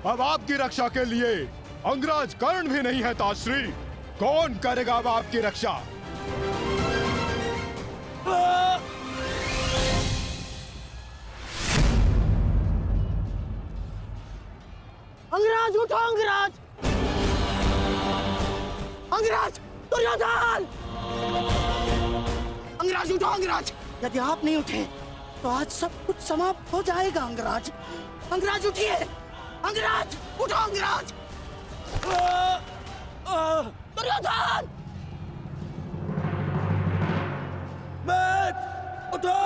अब आपकी रक्षा के लिए अंगराज कर्ण भी नहीं है ताश्री। कौन करेगा अब आपकी रक्षा? अंगराज उठो, अंगराज! अंगराज! दुर्योधन! अंगराज उठो, अंगराज! यदि आप नहीं उठे तो आज सब कुछ समाप्त हो जाएगा। अंगराज, अंगराज उठिए! अंगराज उठो, अंगराज! दुर्योधन! मत उठो,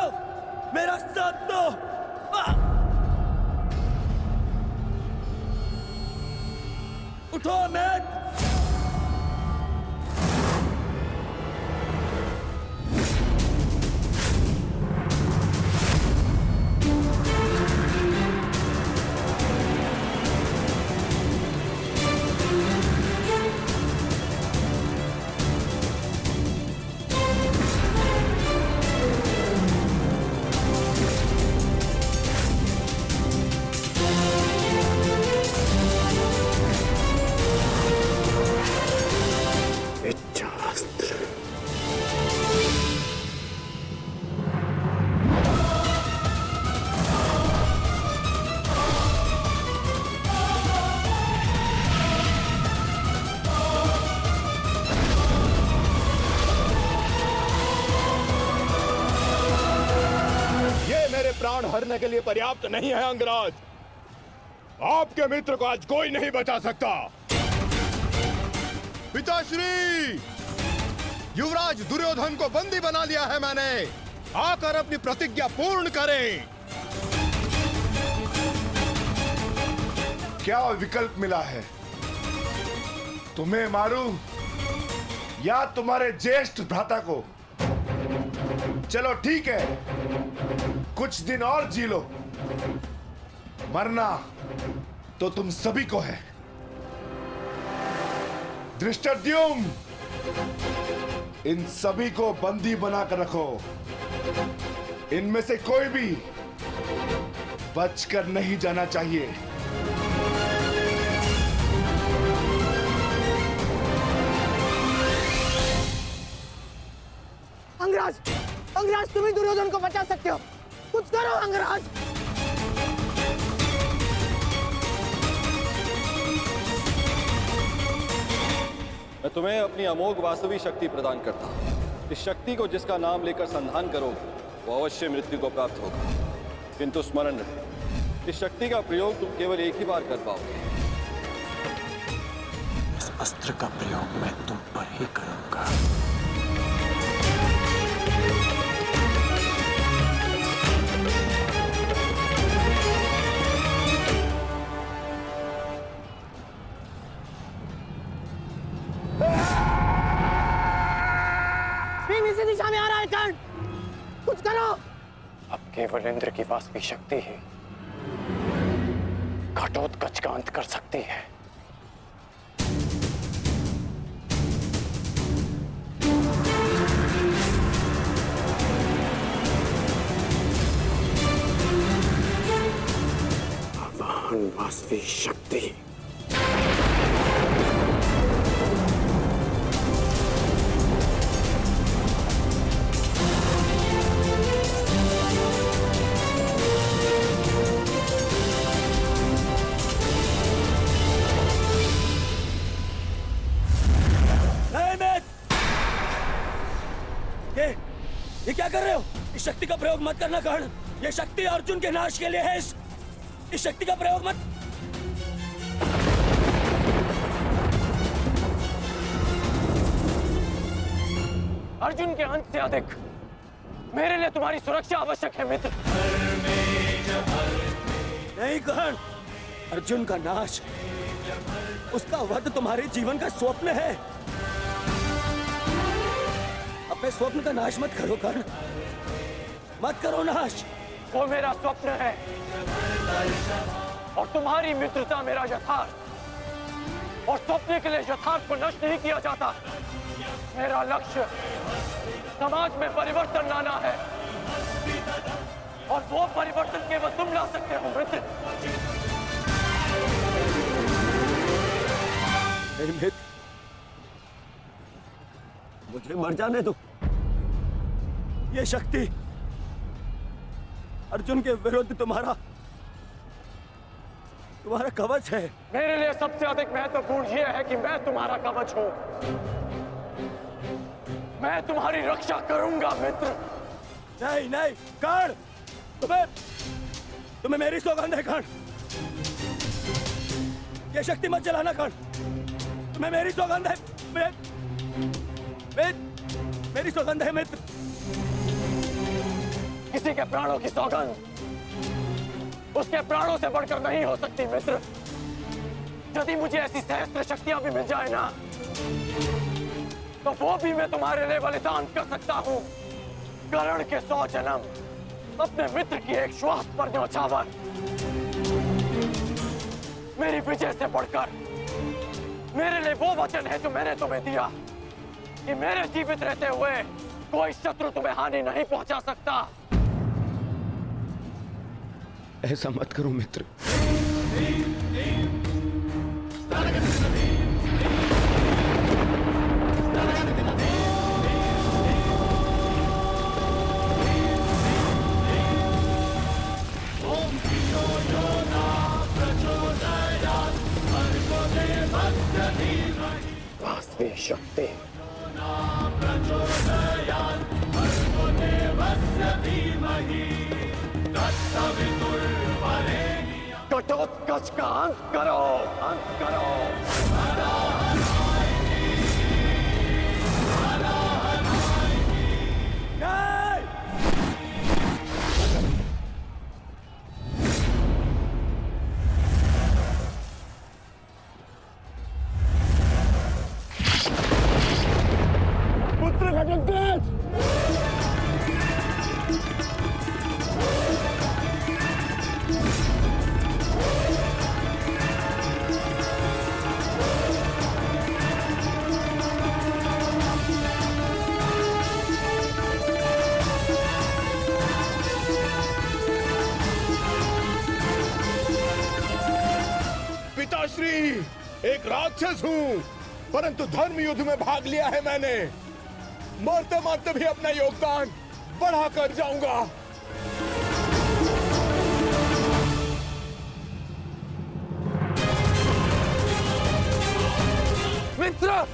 मेरा साथ दो। उठो मत। प्राण हरने के लिए पर्याप्त नहीं है अंगराज। आपके मित्र को आज कोई नहीं बचा सकता। पिताश्री, युवराज दुर्योधन को बंदी बना लिया है मैंने। आकर अपनी प्रतिज्ञा पूर्ण करें। क्या विकल्प मिला है? तुम्हें मारूं या तुम्हारे ज्येष्ठ भ्राता को? चलो ठीक है, कुछ दिन और जी लो। मरना तो तुम सभी को है। धृष्टद्युम्न, इन सभी को बंदी बनाकर रखो। इनमें से कोई भी बचकर नहीं जाना चाहिए। अंगराज, अंगराज तुम ही दुर्योधन को बचा सकते हो। कुछ करो अंगराज। मैं तुम्हें अपनी अमोघ वास्तविक शक्ति प्रदान करता हूँ। इस शक्ति को जिसका नाम लेकर संधान करो वो अवश्य मृत्यु को प्राप्त होगा। किंतु स्मरण रहे, इस शक्ति का प्रयोग तुम केवल एक ही बार कर पाओगे। इस अस्त्र का प्रयोग मैं तुम पर ही करूंगा। इसी दिशा में आ रहा है कर्ण, कुछ करो। अब केवल इंद्र की वास्तविक शक्ति ही घटोत्कच का अंत कर सकती है। आवाहन वास्तविक शक्ति। ये क्या कर रहे हो? इस शक्ति का प्रयोग मत करना कर्ण। ये शक्ति अर्जुन के नाश के लिए है। इस शक्ति का प्रयोग मत। अर्जुन के अंत से अधिक मेरे लिए तुम्हारी सुरक्षा आवश्यक है मित्र। नहीं कर्ण, अर्जुन का नाश, उसका वध तुम्हारे जीवन का स्वप्न है। अपने स्वप्न का नाश मत करो कर्ण, मत करो नाश। वो मेरा स्वप्न है और तुम्हारी मित्रता मेरा यथार्थ। और स्वप्न के लिए यथार्थ को नष्ट नहीं किया जाता। मेरा लक्ष्य समाज में परिवर्तन लाना है और वो परिवर्तन केवल तुम ला सकते हो मित्र। मित्र, मुझे मर जाने दो। ये शक्ति अर्जुन के विरुद्ध तुम्हारा कवच है। मेरे लिए सबसे अधिक महत्वपूर्ण यह है कि मैं तुम्हारा कवच हूं। मैं तुम्हारी रक्षा करूंगा मित्र। नहीं नहीं कर्ण, तुम्हें मेरी सौगंध है कर्ण। ये शक्ति मत चलाना कर्ण, तुम्हें मेरी सौगंध है। मेरी सौगंध है मित्र। किसी के प्राणों की सौगंध उसके प्राणों से बढ़कर नहीं हो सकती मित्र। यदि मुझे ऐसी सहस्त्र शक्तियां भी मिल जाए ना, तो वो भी मैं तुम्हारे लिए बलिदान कर सकता हूं। कर्ण के 100 जन्म अपने मित्र की एक श्वास पर न्यौछावर। मेरी विजय से बढ़कर मेरे लिए वो वचन है जो मैंने तुम्हें दिया कि मेरे जीवित रहते हुए कोई शत्रु तुम्हें हानि नहीं पहुंचा सकता। ऐसा मत करो मित्र। वास्तविक शक्ति घटोत्कच का अंत करो, अंत करो। पुत्र घटोत्कच, पिताश्री, एक राक्षस हूँ, परंतु धर्म युद्ध में भाग लिया है मैंने। मरते मरते भी अपना योगदान बढ़ा कर जाऊंगा। मित्र,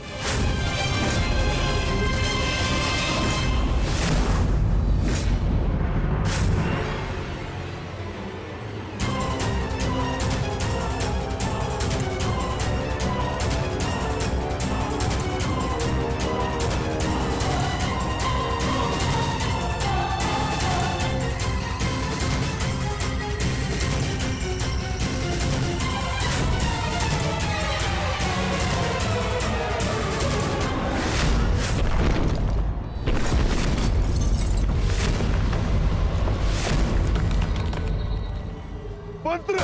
पुत्र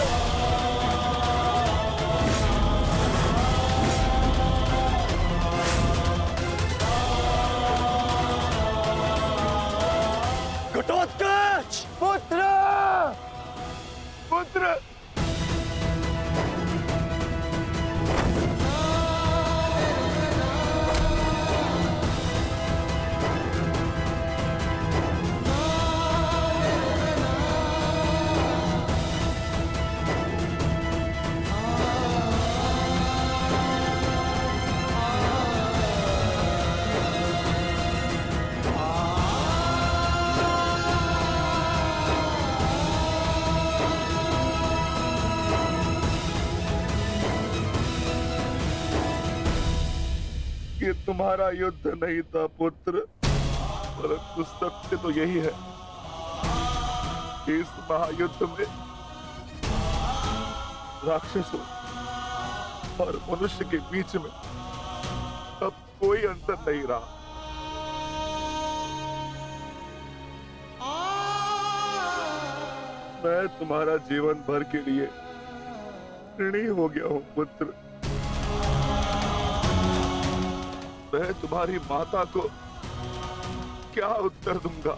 घटोत्कच, पुत्र, पुत्र ये तुम्हारा युद्ध नहीं था पुत्र, परंतु सत्य तो यही है कि इस महायुद्ध में राक्षसों और मनुष्य के बीच में अब कोई अंतर नहीं रहा। मैं तुम्हारा जीवन भर के लिए ऋणी हो गया हूं पुत्र। मैं तुम्हारी माता को क्या उत्तर दूंगा,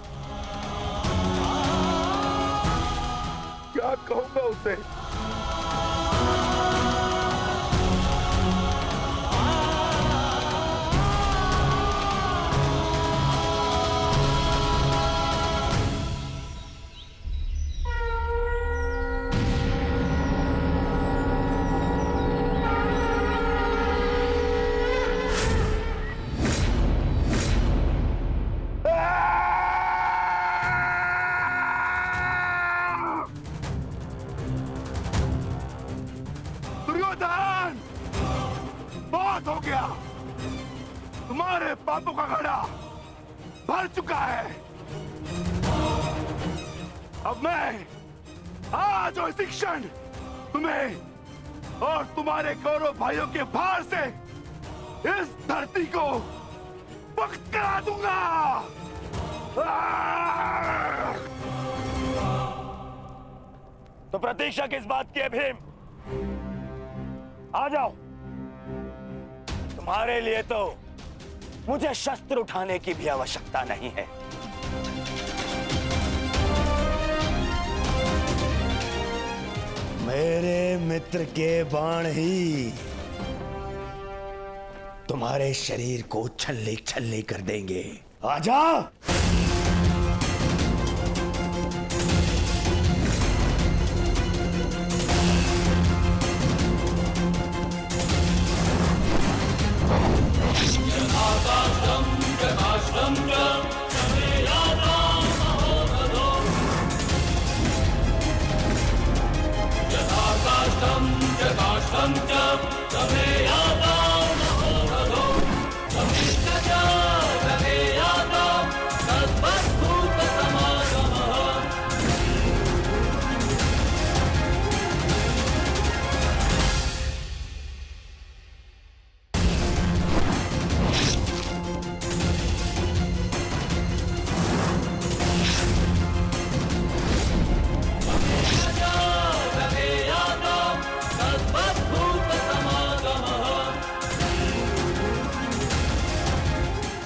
क्या कहूंगा उसे? दुर्योधन, बहुत हो गया। तुम्हारे पापों का घड़ा भर चुका है। अब मैं आज और इसी क्षण तुम्हें और तुम्हारे कौरव भाइयों के भार से इस धरती को मुक्त करा दूंगा। तो प्रतीक्षा किस बात की है भीम? आ जाओ। तुम्हारे लिए तो मुझे शस्त्र उठाने की भी आवश्यकता नहीं है। मेरे मित्र के बाण ही तुम्हारे शरीर को छल्ले छल्ले कर देंगे। आजा।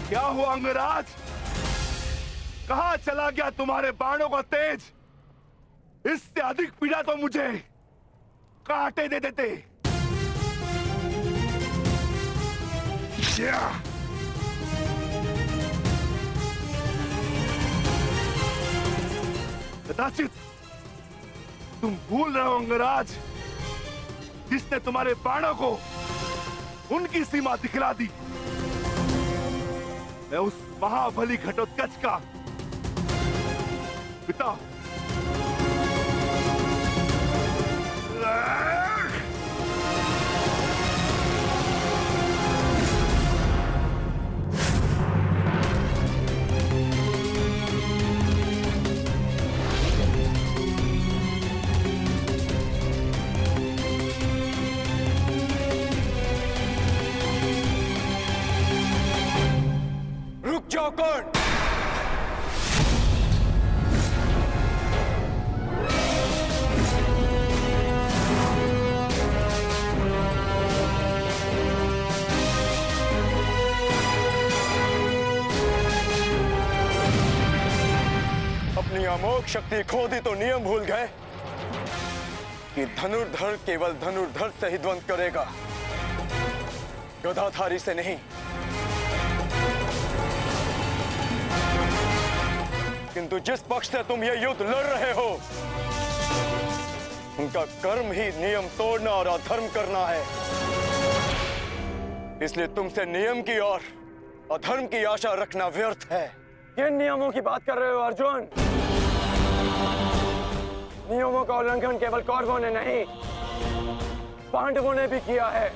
क्या हुआ अंगराज? कहां चला गया तुम्हारे बाणों का तेज? इससे अधिक पीड़ा तो मुझे कांटे दे देते। कदाचित तुम भूल रहे हो अंगराज, जिसने तुम्हारे बाणों को उनकी सीमा दिखला दी। मैं उस महाबली घटोत्कच का पिता रुक जाओ कौन? अपनी अमोघ शक्ति खो दी तो नियम भूल गए कि धनुर्धर केवल धनुर्धर से ही द्वंद करेगा, गदाधारी से नहीं। किंतु जिस पक्ष से तुम ये युद्ध लड़ रहे हो, उनका कर्म ही नियम तोड़ना और अधर्म करना है। इसलिए तुमसे नियम की और अधर्म की आशा रखना व्यर्थ है। किन नियमों की बात कर रहे हो अर्जुन? नियमों का उल्लंघन केवल कौरवों ने नहीं, पांडवों ने भी किया है।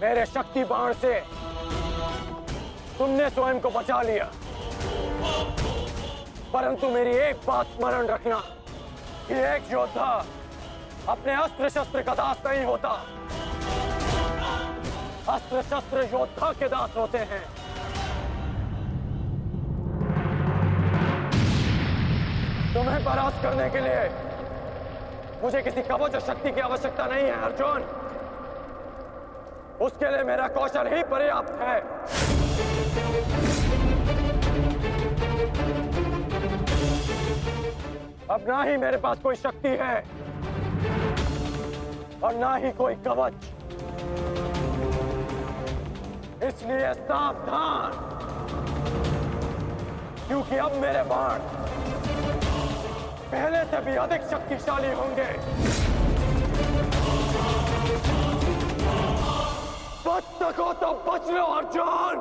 मेरे शक्ति बाण से तुमने स्वयं को बचा लिया, परंतु मेरी एक बात स्मरण रखना कि एक योद्धा अपने अस्त्र शस्त्र का दास नहीं होता, अस्त्र शस्त्र योद्धा के दास होते हैं। तुम्हें परास्त करने के लिए मुझे किसी कवच और शक्ति की आवश्यकता नहीं है अर्जुन। उसके लिए मेरा कौशल ही पर्याप्त है। अब ना ही मेरे पास कोई शक्ति है और ना ही कोई कवच, इसलिए सावधान, क्योंकि अब मेरे बाण पहले से भी अधिक शक्तिशाली होंगे। बच सको तो बच लो अर्जुन।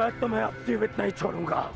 मैं तुम्हें अब जीवित नहीं छोड़ूंगा।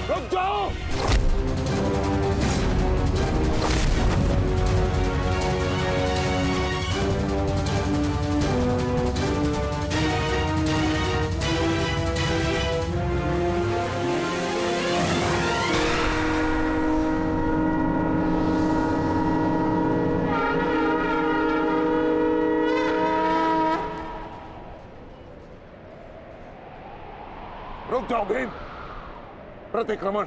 रुक जाओ। रुक जाओ भीम। प्रतिक्रमण।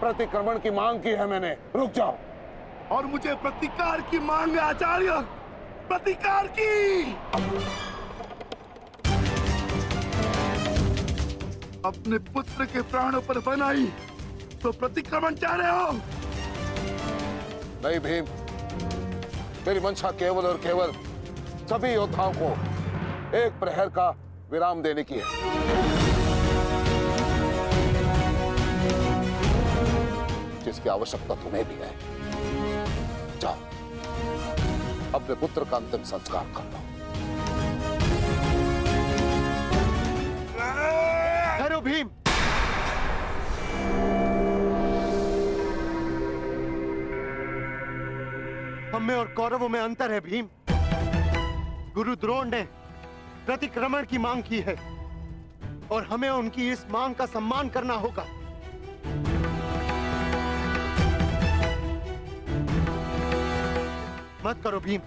प्रतिक्रमण की मांग की है मैंने, रुक जाओ। और मुझे प्रतिकार की मांग है आचार्य, प्रतिकार की। अपने पुत्र के प्राणों पर बनाई तो प्रतिक्रमण चाह रहे हो? नहीं भीम, मेरी मंशा केवल और केवल सभी योद्धाओं को एक प्रहर का विराम देने की है। जिसकी आवश्यकता तुम्हें भी है। जाओ, अपने पुत्र का अंतिम संस्कार कर लो। ठहरो भीम। हम में और कौरवों में अंतर है भीम। गुरु द्रोण ने प्रतिक्रमण की मांग की है और हमें उनकी इस मांग का सम्मान करना होगा। मत करो भीम,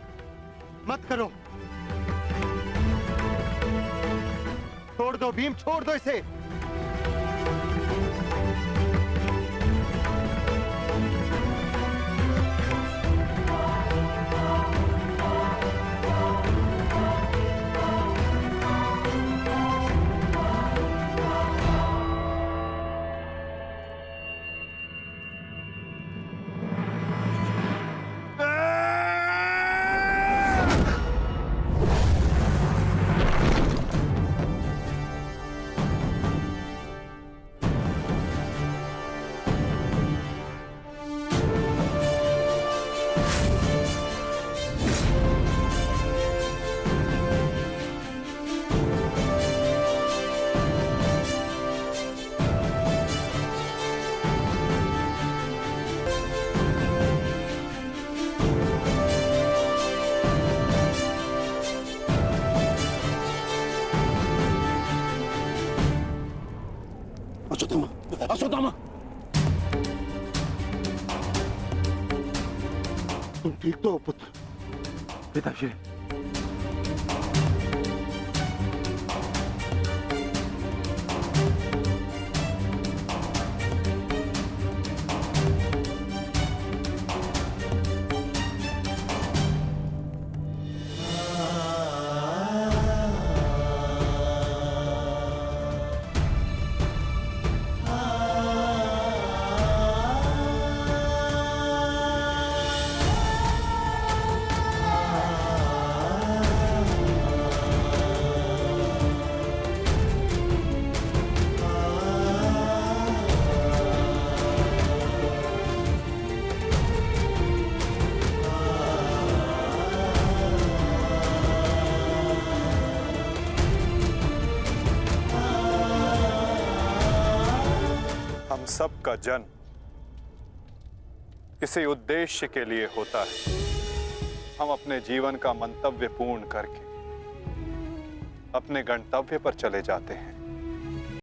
मत करो। छोड़ दो भीम, छोड़ दो इसे। अश्वत्थामा, तुम ठीक तो हो पुत्र? पिताश्री, सबका जन किसी उद्देश्य के लिए होता है। हम अपने जीवन का मंतव्य पूर्ण करके अपने गंतव्य पर चले जाते हैं।